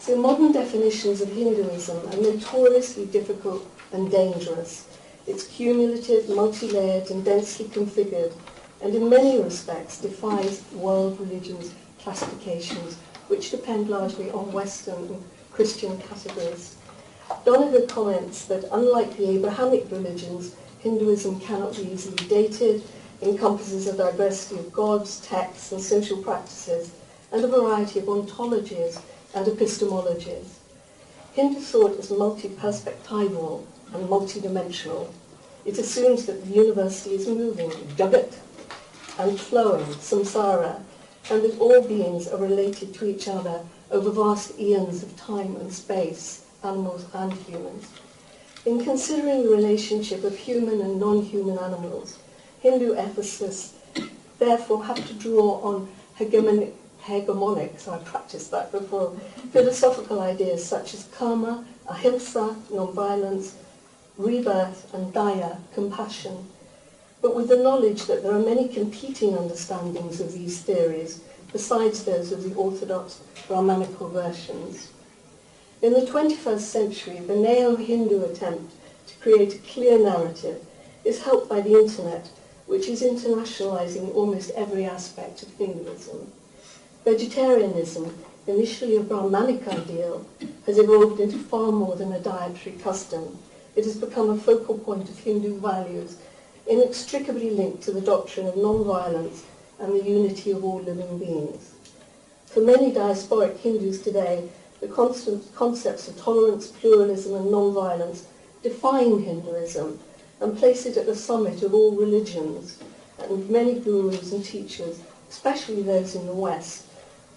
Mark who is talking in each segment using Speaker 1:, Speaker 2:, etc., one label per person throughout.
Speaker 1: So modern definitions of Hinduism are notoriously difficult and dangerous. It's cumulative, multi-layered and densely configured, and in many respects defies world religions classifications, which depend largely on Western and Christian categories. Donegal comments that unlike the Abrahamic religions, Hinduism cannot be easily dated, encompasses a diversity of gods, texts and social practices, and a variety of ontologies and epistemologies. Hindu thought is multi-perspectival and multidimensional. It assumes that the universe is moving, jagat, and flowing, samsara, and that all beings are related to each other over vast eons of time and space, animals and humans. In considering the relationship of human and non-human animals, Hindu ethicists therefore have to draw on hegemonic, so I practiced that before, philosophical ideas such as karma, ahimsa, non-violence, rebirth, and daya, compassion, but with the knowledge that there are many competing understandings of these theories, besides those of the orthodox Brahmanical versions. In the 21st century, the neo-Hindu attempt to create a clear narrative is helped by the internet, which is internationalizing almost every aspect of Hinduism. Vegetarianism, initially a Brahmanic ideal, has evolved into far more than a dietary custom. It has become a focal point of Hindu values, inextricably linked to the doctrine of non-violence and the unity of all living beings. For many diasporic Hindus today, the concepts of tolerance, pluralism and non-violence define Hinduism and place it at the summit of all religions, and many gurus and teachers, especially those in the West,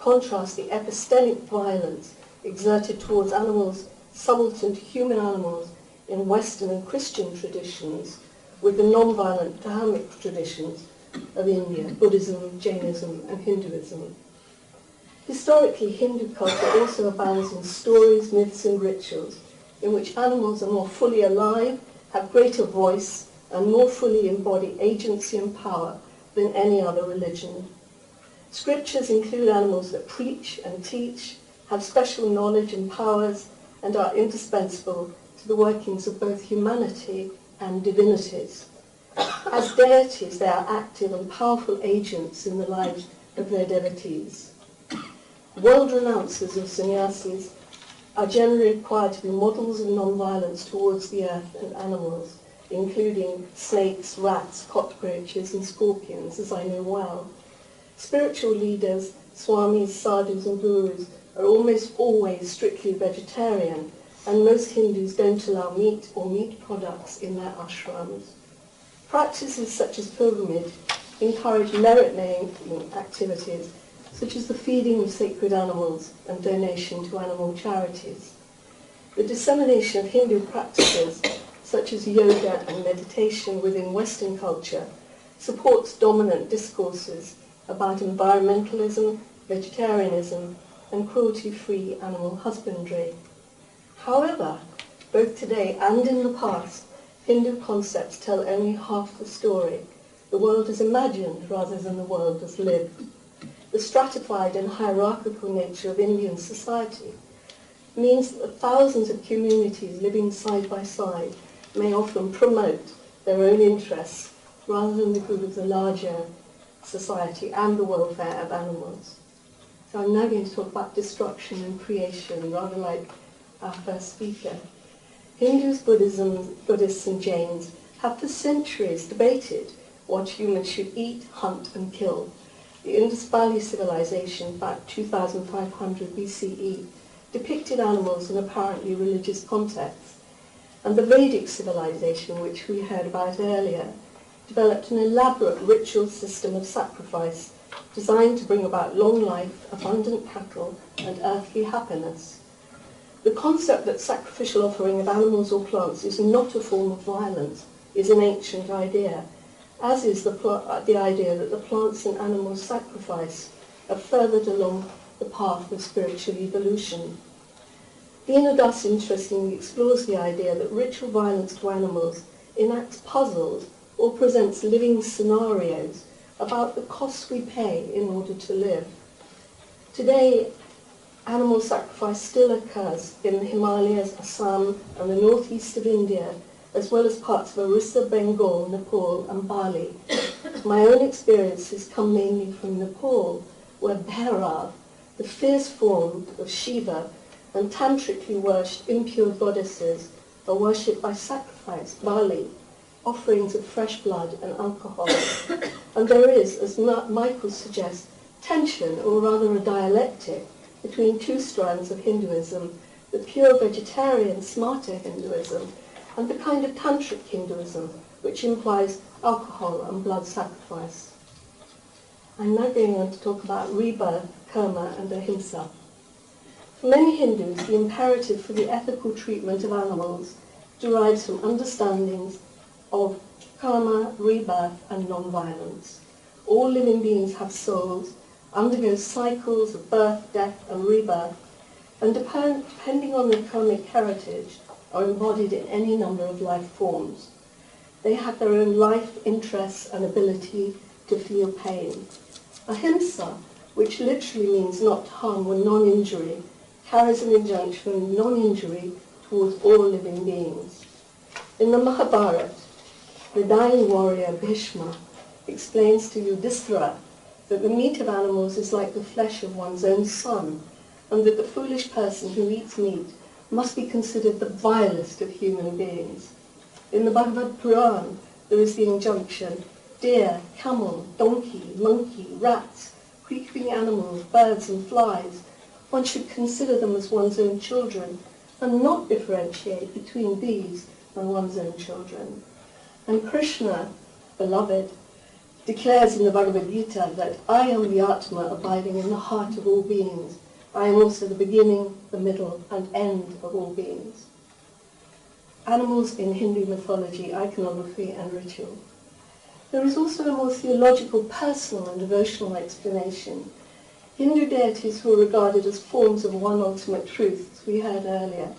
Speaker 1: contrast the epistemic violence exerted towards animals subaltern to human animals in Western and Christian traditions with the non-violent Dharmic traditions of India, Buddhism, Jainism and Hinduism. Historically, Hindu culture also abounds in stories, myths and rituals in which animals are more fully alive, have greater voice and more fully embody agency and power than any other religion. Scriptures include animals that preach and teach, have special knowledge and powers, and are indispensable to the workings of both humanity and divinities. As deities, they are active and powerful agents in the lives of their devotees. World renouncers of sannyasis are generally required to be models of non-violence towards the earth and animals, including snakes, rats, cockroaches and scorpions, as I know well. Spiritual leaders, swamis, sadhus and gurus are almost always strictly vegetarian, and most Hindus don't allow meat or meat products in their ashrams. Practices such as pilgrimage encourage merit-making activities, such as the feeding of sacred animals and donation to animal charities. The dissemination of Hindu practices, such as yoga and meditation within Western culture, supports dominant discourses about environmentalism, vegetarianism, and cruelty-free animal husbandry. However, both today and in the past, Hindu concepts tell only half the story. The world is imagined rather than the world is lived. The stratified and hierarchical nature of Indian society means that thousands of communities living side by side may often promote their own interests rather than the good of the larger society and the welfare of animals. So I'm now going to talk about destruction and creation, rather like our first speaker. Hindus, Buddhists and Jains have for centuries debated what humans should eat, hunt and kill. The Indus Valley civilization, back 2500 BCE, depicted animals in apparently religious contexts, and the Vedic civilization, which we heard about earlier, developed an elaborate ritual system of sacrifice designed to bring about long life, abundant cattle, and earthly happiness. The concept that sacrificial offering of animals or plants is not a form of violence is an ancient idea, as is the idea that the plants and animals sacrifice have furthered along the path of spiritual evolution. Dina Das interestingly explores the idea that ritual violence to animals enacts puzzles or presents living scenarios about the costs we pay in order to live. Today, animal sacrifice still occurs in the Himalayas, Assam, and the northeast of India, as well as parts of Orissa, Bengal, Nepal, and Bali. My own experiences come mainly from Nepal, where Bhairav, the fierce form of Shiva, and tantrically worshipped impure goddesses are worshipped by sacrifice, Bali, offerings of fresh blood and alcohol. And there is, as Michael suggests, tension, or rather a dialectic, between two strands of Hinduism, the pure vegetarian, smarter Hinduism, and the kind of tantric Hinduism, which implies alcohol and blood sacrifice. I'm now going on to talk about rebirth, karma, and ahimsa. For many Hindus, the imperative for the ethical treatment of animals derives from understandings of karma, rebirth, and non-violence. All living beings have souls, undergo cycles of birth, death, and rebirth, and depending on their karmic heritage, are embodied in any number of life forms. They have their own life, interests, and ability to feel pain. Ahimsa, which literally means not harm or non-injury, carries an injunction of non-injury towards all living beings. In the Mahabharata, the dying warrior Bhishma explains to Yudhishthira that the meat of animals is like the flesh of one's own son, and that the foolish person who eats meat must be considered the vilest of human beings. In the Bhagavad Puran, there is the injunction, deer, camel, donkey, monkey, rats, creeping animals, birds and flies, one should consider them as one's own children and not differentiate between these and one's own children. And Krishna, beloved, declares in the Bhagavad Gita that I am the Atma abiding in the heart of all beings. I am also the beginning, the middle, and end of all beings. Animals in Hindu mythology, iconography, and ritual. There is also a more theological, personal, and devotional explanation. Hindu deities who are regarded as forms of one ultimate truth, as we heard earlier,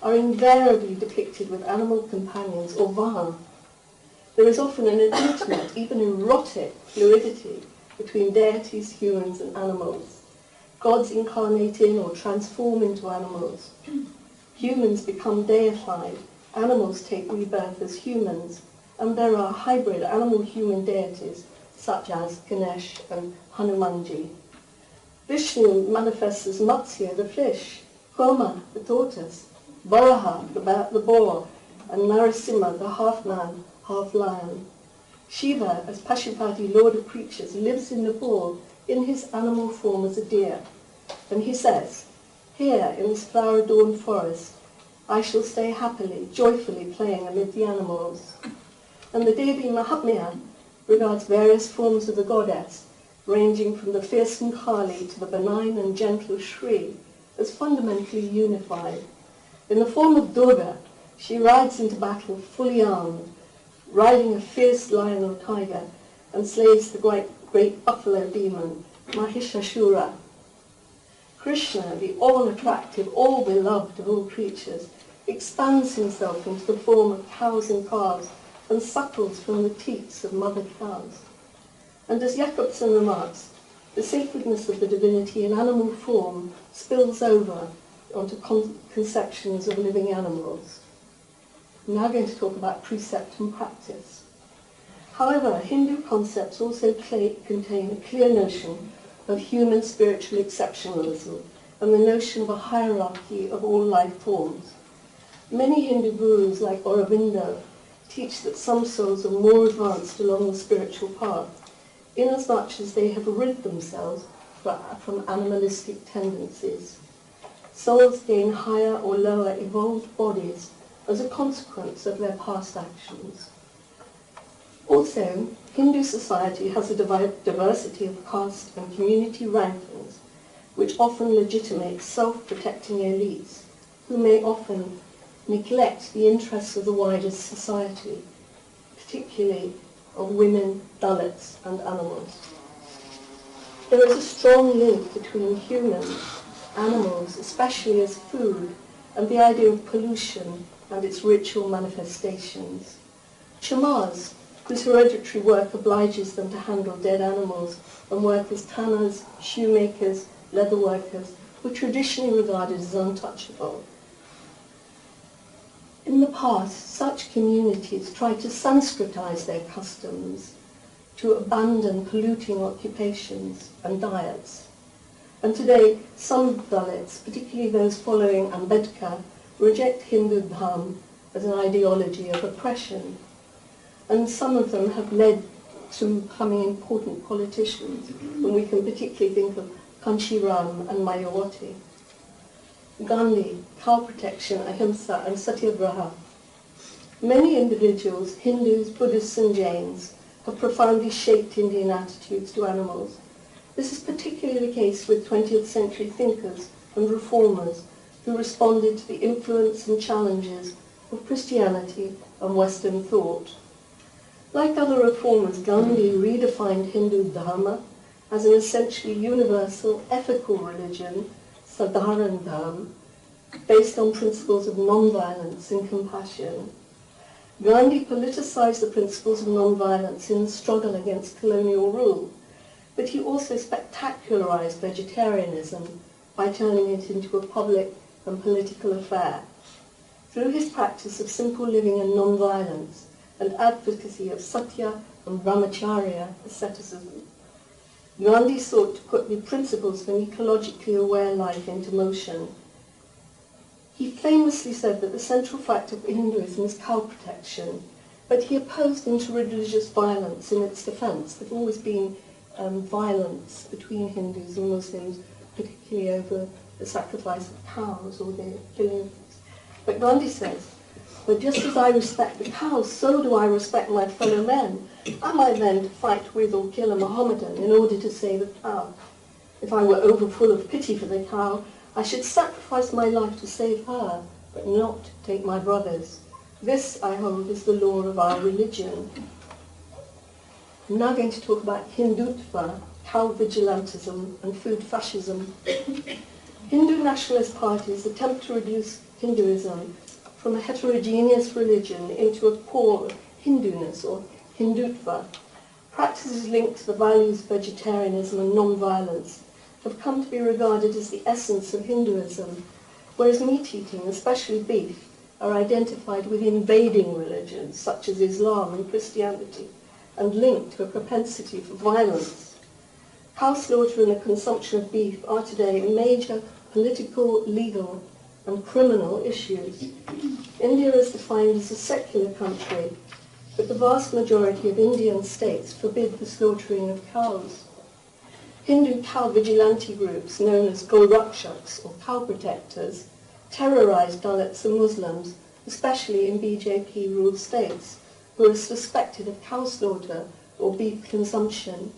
Speaker 1: are invariably depicted with animal companions, or vahan. There is often an intimate, even erotic, fluidity between deities, humans, and animals. Gods incarnate in or transform into animals. Humans become deified. Animals take rebirth as humans. And there are hybrid animal-human deities, such as Ganesh and Hanumanji. Vishnu manifests as Matsya, the fish, Koma, the tortoise, Varaha, the boar, and Narasimha, the half-man, half-lion. Shiva, as Pashupati, lord of creatures, lives in Nepal in his animal form as a deer. And he says, here in this flower-adorned forest, I shall stay happily, joyfully playing amid the animals. And the Devi Mahatmya regards various forms of the goddess, ranging from the fearsome Kali to the benign and gentle Shri, as fundamentally unified. In the form of Durga, she rides into battle fully armed, riding a fierce lion or tiger, and slays the great buffalo demon, Mahishasura. Krishna, the all-attractive, all-beloved of all creatures, expands himself into the form of cows and calves and suckles from the teats of mother cows. And as Jacobson remarks, the sacredness of the divinity in animal form spills over onto conceptions of living animals. I'm now going to talk about precept and practice. However, Hindu concepts also contain a clear notion of human spiritual exceptionalism and the notion of a hierarchy of all life forms. Many Hindu gurus like Aurobindo teach that some souls are more advanced along the spiritual path, inasmuch as they have rid themselves from animalistic tendencies. Souls gain higher or lower evolved bodies as a consequence of their past actions. Also, Hindu society has a diversity of caste and community rankings, which often legitimate self-protecting elites, who may often neglect the interests of the wider society, particularly of women, Dalits, and animals. There is a strong link between humans, animals, especially as food, and the idea of pollution and its ritual manifestations. Chamars, whose hereditary work obliges them to handle dead animals and work as tanners, shoemakers, leather workers, were traditionally regarded as untouchable. In the past, such communities tried to Sanskritize their customs, to abandon polluting occupations and diets. And today, some Dalits, particularly those following Ambedkar, reject Hindu Dharma as an ideology of oppression. And some of them have led to becoming important politicians, and we can particularly think of Kanshiram and Mayawati. Gandhi, cow protection, ahimsa, and satyagraha. Many individuals, Hindus, Buddhists, and Jains, have profoundly shaped Indian attitudes to animals. This is particularly the case with 20th century thinkers and reformers who responded to the influence and challenges of Christianity and Western thought. Like other reformers, Gandhi redefined Hindu Dharma as an essentially universal ethical religion, Sadharan Dharma, based on principles of non-violence and compassion. Gandhi politicized the principles of non-violence in the struggle against colonial rule, but he also spectacularized vegetarianism by turning it into a public and political affair. Through his practice of simple living and non-violence and advocacy of satya and brahmacharya asceticism, Gandhi sought to put the principles of an ecologically aware life into motion. He famously said that the central factor of Hinduism is cow protection, but he opposed interreligious violence in its defense. There had always been violence between Hindus and Muslims, particularly over the sacrifice of cows or the killing of. But Gandhi says, but just as I respect the cows, so do I respect my fellow men. Am I then to fight with or kill a Mohammedan in order to save a cow? If I were overfull of pity for the cow, I should sacrifice my life to save her, but not take my brother's. This, I hold, is the law of our religion. I'm now going to talk about Hindutva, cow vigilantism, and food fascism. Hindu nationalist parties attempt to reduce Hinduism from a heterogeneous religion into a core of Hinduness or Hindutva. Practices linked to the values of vegetarianism and non-violence have come to be regarded as the essence of Hinduism, whereas meat-eating, especially beef, are identified with invading religions such as Islam and Christianity, and linked to a propensity for violence. Cow slaughter and the consumption of beef are today major political, legal, and criminal issues. India is defined as a secular country, but the vast majority of Indian states forbid the slaughtering of cows. Hindu cow vigilante groups known as Gorakshaks, or cow protectors, terrorize Dalits and Muslims, especially in BJP-ruled states, who are suspected of cow slaughter or beef consumption.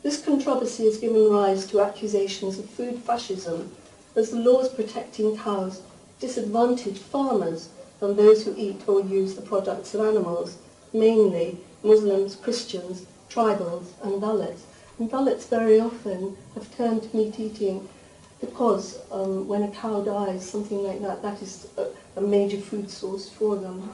Speaker 1: This controversy has given rise to accusations of food fascism, as the laws protecting cows disadvantage farmers and those who eat or use the products of animals, mainly Muslims, Christians, tribals, and Dalits. And Dalits very often have turned to meat eating because when a cow dies, something like that, that is a major food source for them.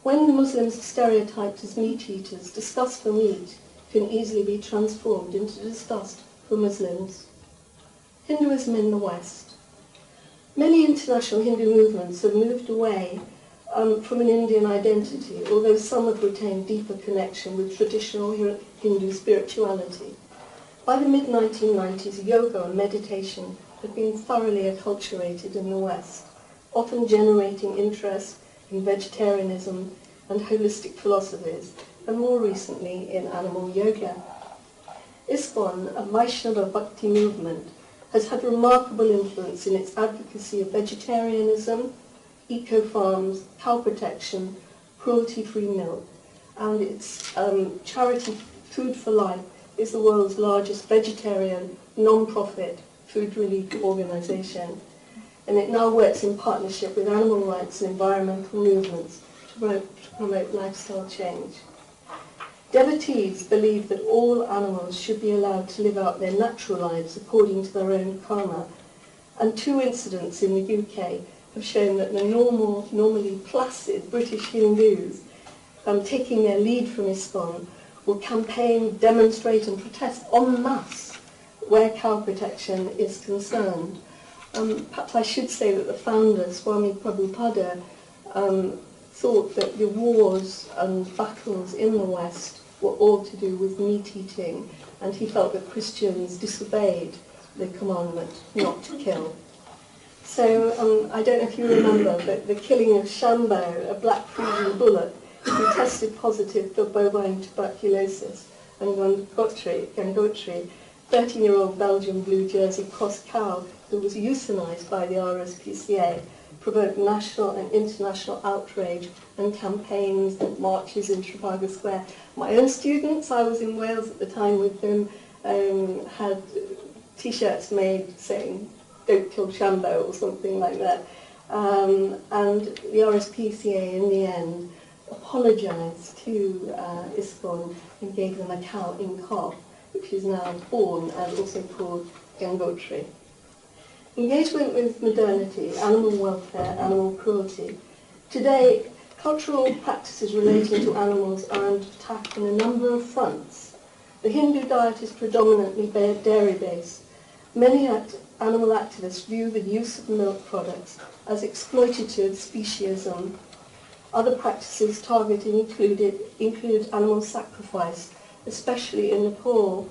Speaker 1: When Muslims are stereotyped as meat eaters, disgust for meat can easily be transformed into disgust for Muslims. Hinduism in the West. Many international Hindu movements have moved away from an Indian identity, although some have retained deeper connection with traditional Hindu spirituality. By the mid-1990s, yoga and meditation had been thoroughly acculturated in the West, often generating interest in vegetarianism and holistic philosophies, and more recently in animal yoga. ISKCON, a Vaishnava Bhakti movement, has had remarkable influence in its advocacy of vegetarianism, eco-farms, cow protection, cruelty-free milk, and its charity Food for Life is the world's largest vegetarian, non-profit food relief organization, and it now works in partnership with animal rights and environmental movements to promote lifestyle change. Devotees believe that all animals should be allowed to live out their natural lives according to their own karma, and 2 incidents in the UK have shown that the normally placid British Hindus, taking their lead from ISKCON, will campaign, demonstrate and protest en masse where cow protection is concerned. Perhaps I should say that the founder, Swami Prabhupada, thought that the wars and battles in the West were all to do with meat eating, and he felt that Christians disobeyed the commandment not to kill. So I don't know if you remember, but the killing of Shambo, a black Frisian bullock, who tested positive for bovine tuberculosis, and Gangotri, 13-year-old Belgian blue jersey cross cow who was euthanized by the RSPCA, provoked national and international outrage and campaigns and marches in Trafalgar Square. My own students, I was in Wales at the time with them, had T-shirts made saying, "Don't kill Shambo," or something like that. And the RSPCA, in the end, apologized to ISKCON and gave them a cow in calf, which is now born and also called Gangotri. Engagement with modernity, animal welfare, animal cruelty. Today, cultural practices relating to animals are under attack on a number of fronts. The Hindu diet is predominantly dairy-based. Many animal activists view the use of milk products as exploitative speciesism. Other practices targeted include animal sacrifice, especially in Nepal,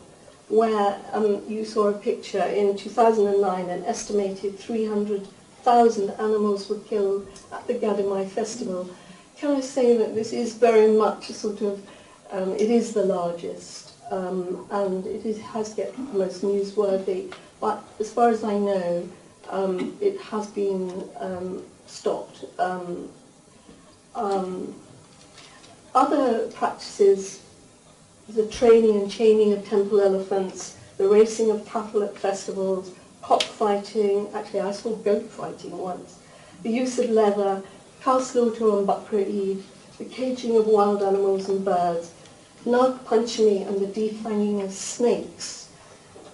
Speaker 1: where you saw a picture in 2009, an estimated 300,000 animals were killed at the Gadamai festival. Can I say that this is very much a sort of, it is the largest, and it has get the most newsworthy, but as far as I know, it has been stopped. Other practices, the training and chaining of temple elephants, the racing of cattle at festivals, cockfighting, actually I saw goat fighting once, the use of leather, cow slaughter on Bakra Eid, the caging of wild animals and birds, Nag Panchami and the defanging of snakes,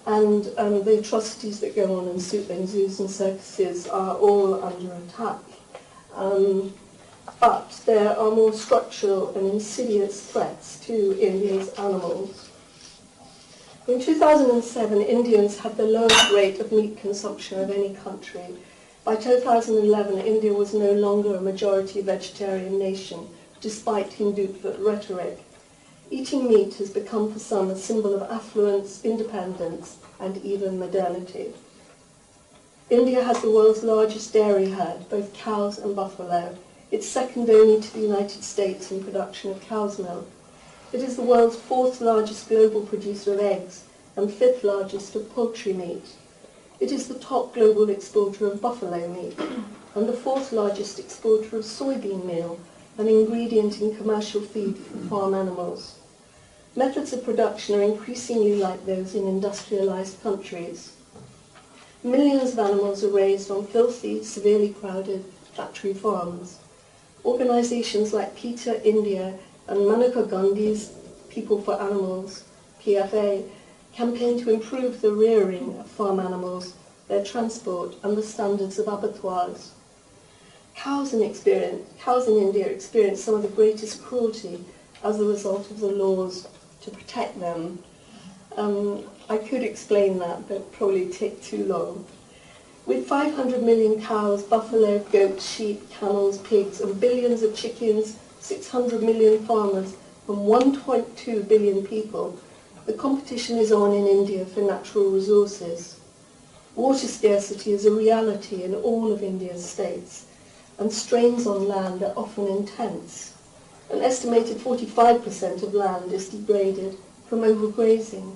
Speaker 1: and the atrocities that go on in zoos and circuses are all under attack. But there are more structural and insidious threats to India's animals. In 2007, Indians had the lowest rate of meat consumption of any country. By 2011, India was no longer a majority vegetarian nation, despite Hindu rhetoric. Eating meat has become for some a symbol of affluence, independence, and even modernity. India has the world's largest dairy herd, both cows and buffalo. It's second only to the United States in production of cow's milk. It is the world's fourth largest global producer of eggs and fifth largest of poultry meat. It is the top global exporter of buffalo meat and the fourth largest exporter of soybean meal, an ingredient in commercial feed for farm animals. Methods of production are increasingly like those in industrialized countries. Millions of animals are raised on filthy, severely crowded factory farms. Organizations like PETA India and Maneka Gandhi's People for Animals, PFA, campaign to improve the rearing of farm animals, their transport, and the standards of abattoirs. Cows in India experience some of the greatest cruelty as a result of the laws to protect them. I could explain that, but it'd probably take too long. With 500 million cows, buffalo, goats, sheep, camels, pigs, and billions of chickens, 600 million farmers, and 1.2 billion people, the competition is on in India for natural resources. Water scarcity is a reality in all of India's states, and strains on land are often intense. An estimated 45% of land is degraded from overgrazing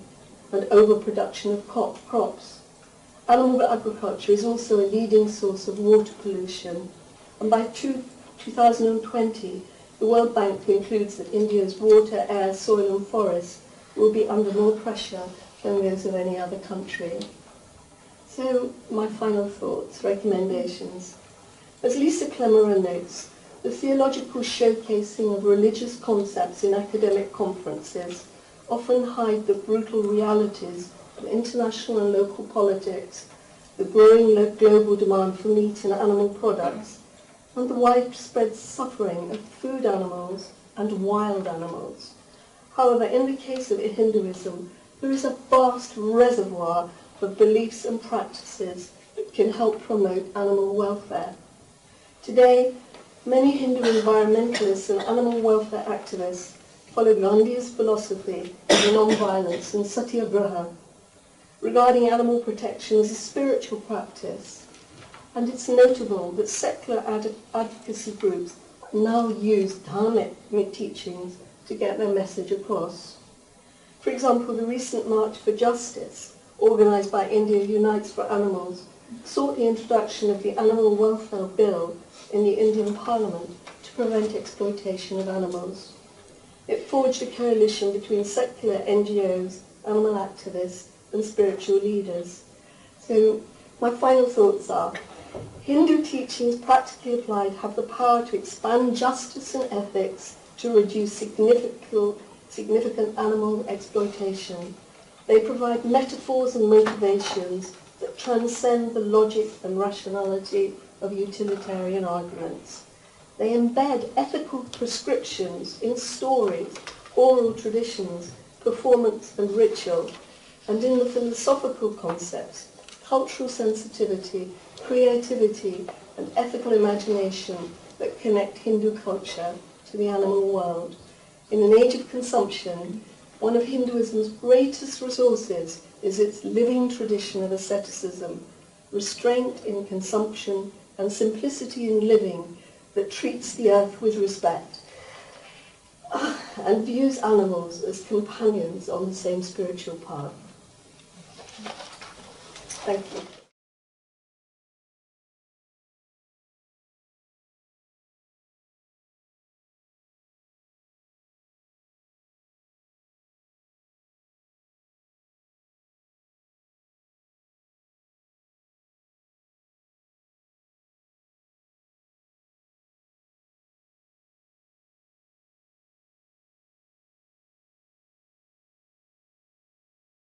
Speaker 1: and overproduction of crops. Animal agriculture is also a leading source of water pollution, and by 2020, the World Bank concludes that India's water, air, soil and forests will be under more pressure than those of any other country. So, my final thoughts, recommendations. As Lisa Clemmerer notes, the theological showcasing of religious concepts in academic conferences often hide the brutal realities of international and local politics, the growing global demand for meat and animal products, and the widespread suffering of food animals and wild animals. However, in the case of Hinduism, there is a vast reservoir of beliefs and practices that can help promote animal welfare. Today, many Hindu environmentalists and animal welfare activists follow Gandhi's philosophy of non-violence and satyagraha, regarding animal protection as a spiritual practice. And it's notable that secular advocacy groups now use dharmic teachings to get their message across. For example, the recent March for Justice, organised by India Unites for Animals, sought the introduction of the Animal Welfare Bill in the Indian Parliament to prevent exploitation of animals. It forged a coalition between secular NGOs, animal activists, and spiritual leaders. So my final thoughts are, Hindu teachings practically applied have the power to expand justice and ethics to reduce significant animal exploitation. They provide metaphors and motivations that transcend the logic and rationality of utilitarian arguments. They embed ethical prescriptions in stories, oral traditions, performance and ritual, and in the philosophical concepts, cultural sensitivity, creativity, and ethical imagination that connect Hindu culture to the animal world. In an age of consumption, one of Hinduism's greatest resources is its living tradition of asceticism, restraint in consumption, and simplicity in living that treats the earth with respect and views animals as companions on the same spiritual path. Thank you.